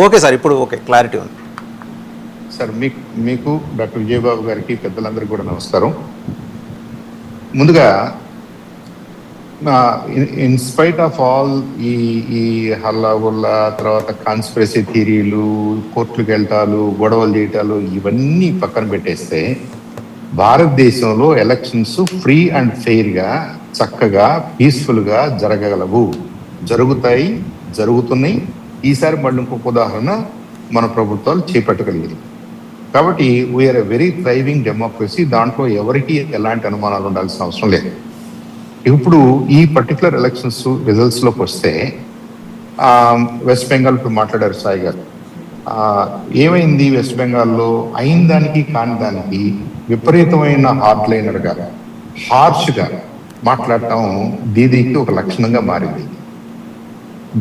Okay sir, ఇప్పుడు okay, clarity ఉంది sir. మీకు డాక్టర్ విజయబాబు గారికి, పెద్దలందరికీ కూడా నమస్కారం. ముందుగా ఇన్స్పైట్ ఆఫ్ ఆల్ ఈ హల్లాగుల్లా, తర్వాత కాన్స్పిరసీ థియరీలు, కోర్టులకు వెళ్ళటాలు, గొడవలు చేయటాలు ఇవన్నీ పక్కన పెట్టేస్తే భారతదేశంలో ఎలక్షన్స్ ఫ్రీ అండ్ ఫెయిర్గా, చక్కగా, పీస్ఫుల్గా జరగగలవు, జరుగుతాయి, జరుగుతున్నాయి. ఈసారి మళ్ళీ ఇంకొక ఉదాహరణ మన ప్రభుత్వాలు చేపట్టగలిగింది. కాబట్టి we are a very thriving democracy. దాంట్లో ఎవరికి ఎలాంటి అనుమానాలు ఉండాల్సిన అవసరం లేదు. ఇప్పుడు ఈ పర్టికులర్ ఎలక్షన్స్ రిజల్ట్స్లోకి వస్తే వెస్ట్ బెంగాల్ ఇప్పుడు మాట్లాడారు సాయి గారు. ఏమైంది వెస్ట్ బెంగాల్లో? అయిన దానికి కాని దానికి విపరీతమైన హార్డ్ లైనర్గా, హార్ష్గా మాట్లాడటం దీదీకి ఒక లక్షణంగా మారింది.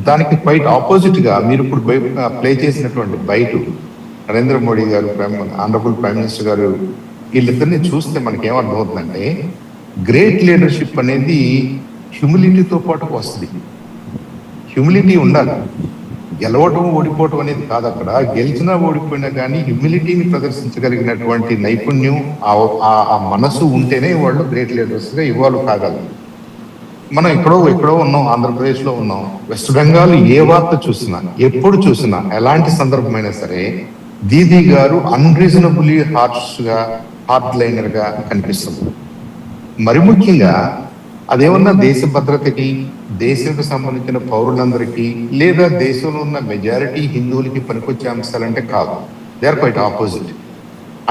దానికి క్వైట్ ఆపోజిట్గా మీరు ఇప్పుడు ప్లే చేసినటువంటి బయట నరేంద్ర మోడీ గారు, ఆనరబుల్ ప్రైమ్ మినిస్టర్ గారు, వీళ్ళిద్దరిని చూస్తే మనకి ఏమర్థమవుతుందంటే గ్రేట్ లీడర్షిప్ అనేది హ్యూమిలిటీతో పాటు వస్తుంది. హ్యూమిలిటీ ఉండాలి. గెలవటం, ఓడిపోవటం అనేది కాదు. అక్కడ గెలిచినా ఓడిపోయినా కానీ హ్యూమిలిటీని ప్రదర్శించగలిగినటువంటి నైపుణ్యం, ఆ మనసు ఉంటేనే వాళ్ళు గ్రేట్ లీడర్స్గా ఇవాల్వ్ కాగలరు. మనం ఎక్కడో ఉన్నాం, ఆంధ్రప్రదేశ్లో ఉన్నాం. వెస్ట్ బెంగాల్ ఏ వార్త చూసినా, ఎప్పుడు చూసినా, ఎలాంటి సందర్భమైనా సరే దీదీ గారు అన్రీజనబుల్లీ హార్ష్గా, హార్డ్ లైనర్గా కనిపిస్తుంది. మరి ముఖ్యంగా అదేమన్నా దేశ భద్రతకి, దేశానికి సంబంధించిన పౌరులందరికీ, లేదా దేశంలో ఉన్న మెజారిటీ హిందువులకి పనికొచ్చే అంశాలంటే కాదు. They are quite opposite.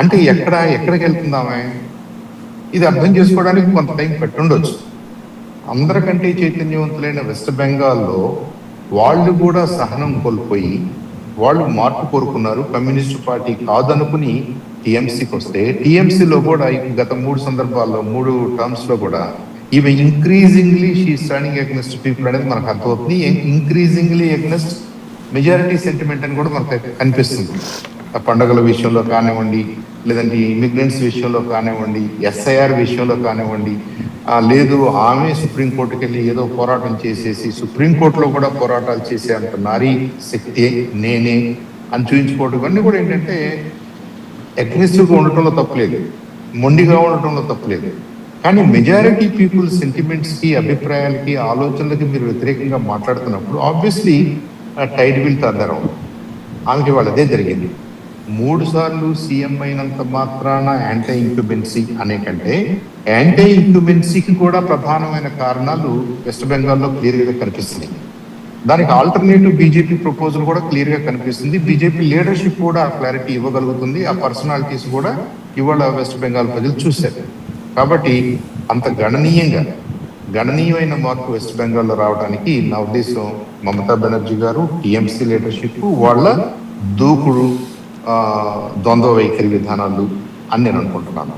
అంటే ఎక్కడికి వెళ్తుందామే? ఇది అర్థం చేసుకోవడానికి కొంత టైం పెట్టుండొచ్చు. అందరికంటే చైతన్యవంతులైన వెస్ట్ బెంగాల్లో వాళ్ళు కూడా సహనం కోల్పోయి వాళ్ళు మార్పు కోరుకున్నారు. కమ్యూనిస్ట్ పార్టీ కాదనుకుని టీఎంసీకి వస్తే, టీఎంసీలో కూడా గత 3 సందర్భాల్లో, 3 టర్మ్స్ లో కూడా ఇవి increasingly she standing against people అనేది మనకు అర్థమవుతుంది. ఇంక్రీజింగ్లీ అగెన్స్ట్ మెజారిటీ సెంటిమెంట్ అని కూడా మనకు కనిపిస్తుంది. పండుగల విషయంలో కానివ్వండి, లేదంటే ఇమిగ్రెంట్స్ విషయంలో కానివ్వండి, ఎస్ఐఆర్ విషయంలో కానివ్వండి, లేదు ఆమె సుప్రీంకోర్టుకి వెళ్ళి ఏదో పోరాటం చేసేసి సుప్రీంకోర్టులో కూడా పోరాటాలు చేసే అంత నారీ శక్తి నేనే అని చూపించుకోవడం, ఇవన్నీ కూడా ఏంటంటే అగ్రెసివ్గా ఉండటంలో తప్పులేదు, మొండిగా ఉండటంలో తప్పులేదు. కానీ మెజారిటీ పీపుల్ సెంటిమెంట్స్కి, అభిప్రాయాలకి, ఆలోచనలకి మీరు వ్యతిరేకంగా మాట్లాడుతున్నప్పుడు ఆబ్వియస్లీ టైడ్ విల్ టర్న్. ఆమెకి వాళ్ళు అదే జరిగింది. 3 సార్లు సీఎం అయినంత మాత్రాన యాంటీ ఇంక్యుబెన్సీ అనే కంటే యాంటీ ఇంక్యుబెన్సీకి కూడా ప్రధానమైన కారణాలు వెస్ట్ బెంగాల్లో క్లియర్గా కనిపిస్తున్నాయి. దానికి ఆల్టర్నేటివ్ బీజేపీ ప్రపోజల్ కూడా క్లియర్గా కనిపిస్తుంది. బీజేపీ లీడర్షిప్ కూడా ఆ క్లారిటీ ఇవ్వగలుగుతుంది. ఆ పర్సనాలిటీస్ కూడా ఇవాళ వెస్ట్ బెంగాల్ ప్రజలు చూశారు. కాబట్టి అంత గణనీయమైన మార్పు వెస్ట్ బెంగాల్లో రావడానికి నా ఉద్దేశం మమతా బెనర్జీ గారు, టీఎంసీ లీడర్షిప్, వాళ్ళ దూకుడు, ద్వంద్వ వైఖరి విధానాలు అని నేను అనుకుంటున్నాను.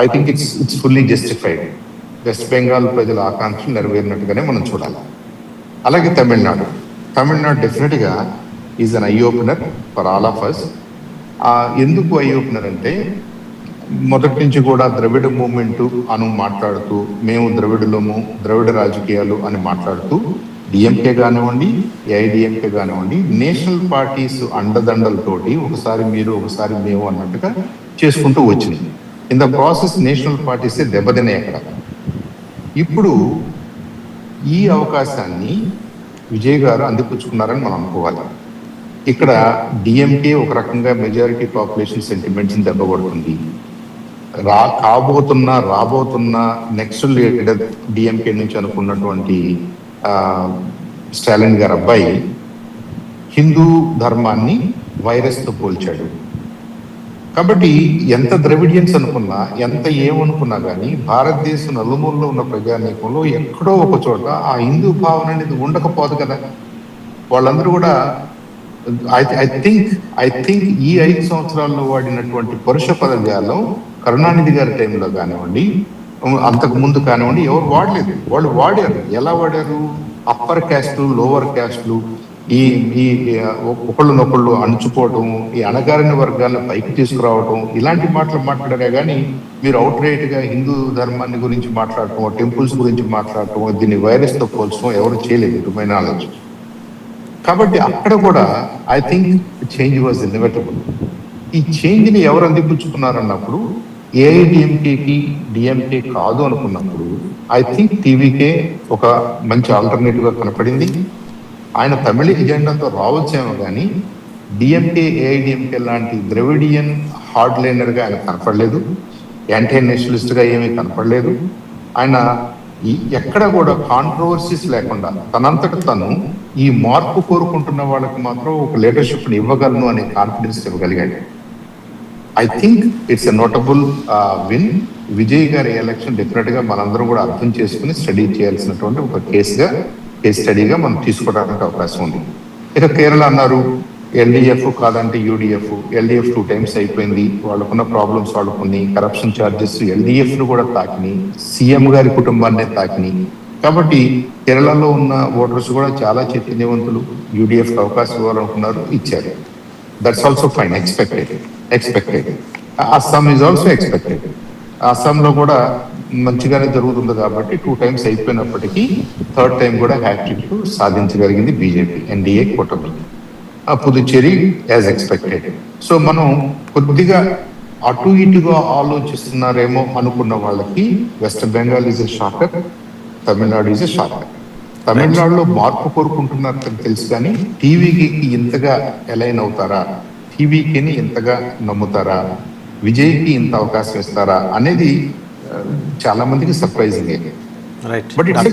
I think it's fully justified. West Bengal ప్రజల ఆకాంక్షలు నెరవేరినట్టుగానే మనం చూడాలి. అలాగే తమిళనాడు డెఫినెట్గా is an eye opener for all of us. ఎందుకు ఐ ఓపెనర్ అంటే, మొదటి నుంచి కూడా ద్రవిడ మూవ్మెంట్ అను మాట్లాడుతూ, మేము ద్రవిడులము, ద్రవిడ రాజకీయాలు అని మాట్లాడుతూ, డిఎంకే కానివ్వండి, ఏఐడిఎంకే కానివ్వండి, నేషనల్ పార్టీస్ అండదండలతోటి ఒకసారి మీరు ఒకసారి మేము అన్నట్టుగా చేసుకుంటూ వచ్చింది. ఇన్ ద ప్రాసెస్ నేషనల్ పార్టీసే దెబ్బతినే అక్కడ. ఇప్పుడు ఈ అవకాశాన్ని విజయ్ గారు అందిపుచ్చుకున్నారని మనం అనుకోవాలి. ఇక్కడ డిఎంకే ఒక రకంగా మెజారిటీ పాపులేషన్ సెంటిమెంట్స్ని దెబ్బకొడుతుంది. రాబోతున్న నెక్స్ట్ లీడర్ డిఎంకే నుంచి అనుకున్నటువంటి స్టాలిన్ గారి అబ్బాయి హిందూ ధర్మాన్ని వైరస్తో పోల్చాడు. కాబట్టి ఎంత ద్రవిడియన్స్ అనుకున్నా, ఎంత ఏమనుకున్నా కానీ భారతదేశం నలుమూలలో ఉన్న ప్రజానీకంలో ఎక్కడో ఒక చోట ఆ హిందూ భావన అనేది ఉండకపోదు కదా. వాళ్ళందరూ కూడా ఐ థింక్ ఈ 5 సంవత్సరాల్లో వాడినటువంటి పరుష పదజాలం కరుణానిధి గారి టైంలో కానివ్వండి, అంతకు ముందు కానివ్వండి, ఎవరు వాడలేదు. వాళ్ళు వాడారు. ఎలా వాడారు? అప్పర్ క్యాస్ట్లు, లోవర్ క్యాస్ట్లు, ఈ ఒకళ్ళనొకళ్ళు అణుచుకోవటం, ఈ అణగారిన వర్గాలను పైకి తీసుకురావటం, ఇలాంటి మాటలు మాట్లాడారే కానీ మీరు అవుట్ రైట్గా హిందూ ధర్మాన్ని గురించి మాట్లాడటం, టెంపుల్స్ గురించి మాట్లాడటం, దీన్ని వైరస్తో పోల్చడం ఎవరు చేయలేదు. To my knowledge. కాబట్టి అక్కడ కూడా I think change was inevitable. ఈ చేంజ్ ని ఎవరు అందిపుచ్చుకున్నారన్నప్పుడు ఏఐడిఎంకేకి డిఎంకే కాదు అనుకున్నప్పుడు ఐ థింక్ టీవీకే ఒక మంచి ఆల్టర్నేటివ్ గా కనపడింది. ఆయన తమిళ ఎజెండాతో రావచ్చేమో కానీ డిఎంకే ఏఐడిఎంకే లాంటి ద్రవిడియన్ హార్డ్ లైనర్ గా ఆయన కనపడలేదు, యాంటీ నేషనలిస్ట్ గా ఏమీ కనపడలేదు. ఆయన ఎక్కడ కూడా కాంట్రవర్సీస్ లేకుండా తనంతట తను ఈ మార్పు కోరుకుంటున్న వాళ్ళకి మాత్రం ఒక లీడర్షిప్ ని ఇవ్వగలను అనే కాన్ఫిడెన్స్ ఇవ్వగలిగాడు. I think it's a notable win. Vijay garu election definite గా మనందరం కూడా అర్థం చేసుకుని స్టడీ చేయాల్సినటువంటి ఒక కేస్ స్టడీగా మనం తీసుకోవడానికి అవకాశం ఉంది. ఇక కేరళ అన్నారు ఎల్డిఎఫ్ కాదంటే యూడిఎఫ్. ఎల్డిఎఫ్ 2 times అయిపోయింది, వాళ్ళకున్న ప్రాబ్లమ్స్ వాళ్ళకున్నాయి, కరప్షన్ ఛార్జెస్ ఎల్డిఎఫ్ ను కూడా తాకినాయి, సీఎం గారి కుటుంబాన్నే తాకినాయి. కాబట్టి కేరళలో ఉన్న ఓటర్స్ కూడా చాలా చైతన్యవంతులు, యూడిఎఫ్ అవకాశం ఇవ్వాలనుకున్నారు, ఇచ్చారు. That's also fine, expected. Assam is also expected. అస్సాంలో కూడా మంచిగానే జరుగుతుంది కాబట్టి 2 times అయిపోయినప్పటికీ 3rd time కూడా హ్యాట్రిక్ సాధించగలిగింది బీజేపీ ఎన్డీఏ కూటమి. Puducherry as expected. సో మనం కొద్దిగా అటు ఇటుగా ఆలోచిస్తున్నారేమో అనుకున్న వాళ్ళకి west Bengal is a shocker, Tamil Nadu is a shocker. తమిళనాడులో మార్పు కోరుకుంటున్నారు తెలుసు కానీ టీవీకి ఇంతగా ఎలైన్ అవుతారా, టీవీకి ఇంతగా నమ్ముతారా, విజయ్కి ఇంత అవకాశం ఇస్తారా అనేది చాలా మందికి surprising. But it's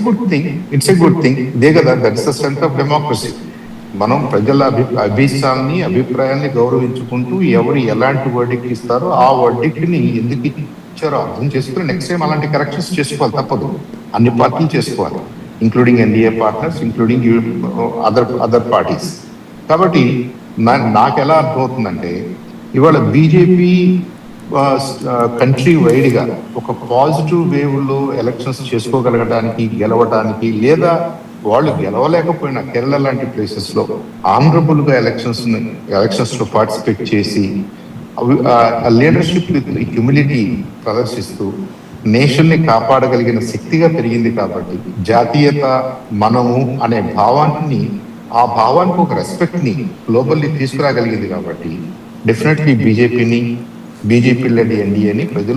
a good thing they కదా, that's the strength of democracy. మనం ప్రజల అభిప్రాయాన్ని గౌరవించుకుంటూ ఎవరు ఎలాంటి వర్డిక్ట్ ఇస్తారో ఆ వర్డిక్ట్ ని ఎందుకు ఇచ్చారో అర్థం చేసుకుని నెక్స్ట్ టైం అలాంటి కరెక్షన్స్ చేసుకోవాలి, తప్పదు. అన్ని పార్టీలు చేసుకోవాలి, including NDA partners, including other parties. కాబట్టి నాకు ఎలా అర్థమవుతుందంటే ఇవాళ బీజేపీ కంట్రీ వైడ్ గా ఒక పాజిటివ్ వేవ్ లో ఎలక్షన్స్ చేసుకోగలగడానికి, గెలవడానికి, లేదా వాళ్ళు గెలవలేకపోయినా కేరళ లాంటి ప్లేసెస్ లో ఆనరబుల్ గా ఎలక్షన్స్ లో పార్టిసిపేట్ చేసి లీడర్షిప్ విత్ హ్యూమిలిటీ ప్రదర్శిస్తూ నేషన్ ని కాపాడగలిగిన శక్తిగా పెరిగింది. కాబట్టి జాతీయత మనము అనే భావాన్ని, ఆ భావానికి ఒక రెస్పెక్ట్ ని గ్లోబల్లీ తీసుకురాగలిగింది. కాబట్టి డెఫినెట్లీ బీజేపీ లెడ్ ఎన్డీఏని ప్రజలు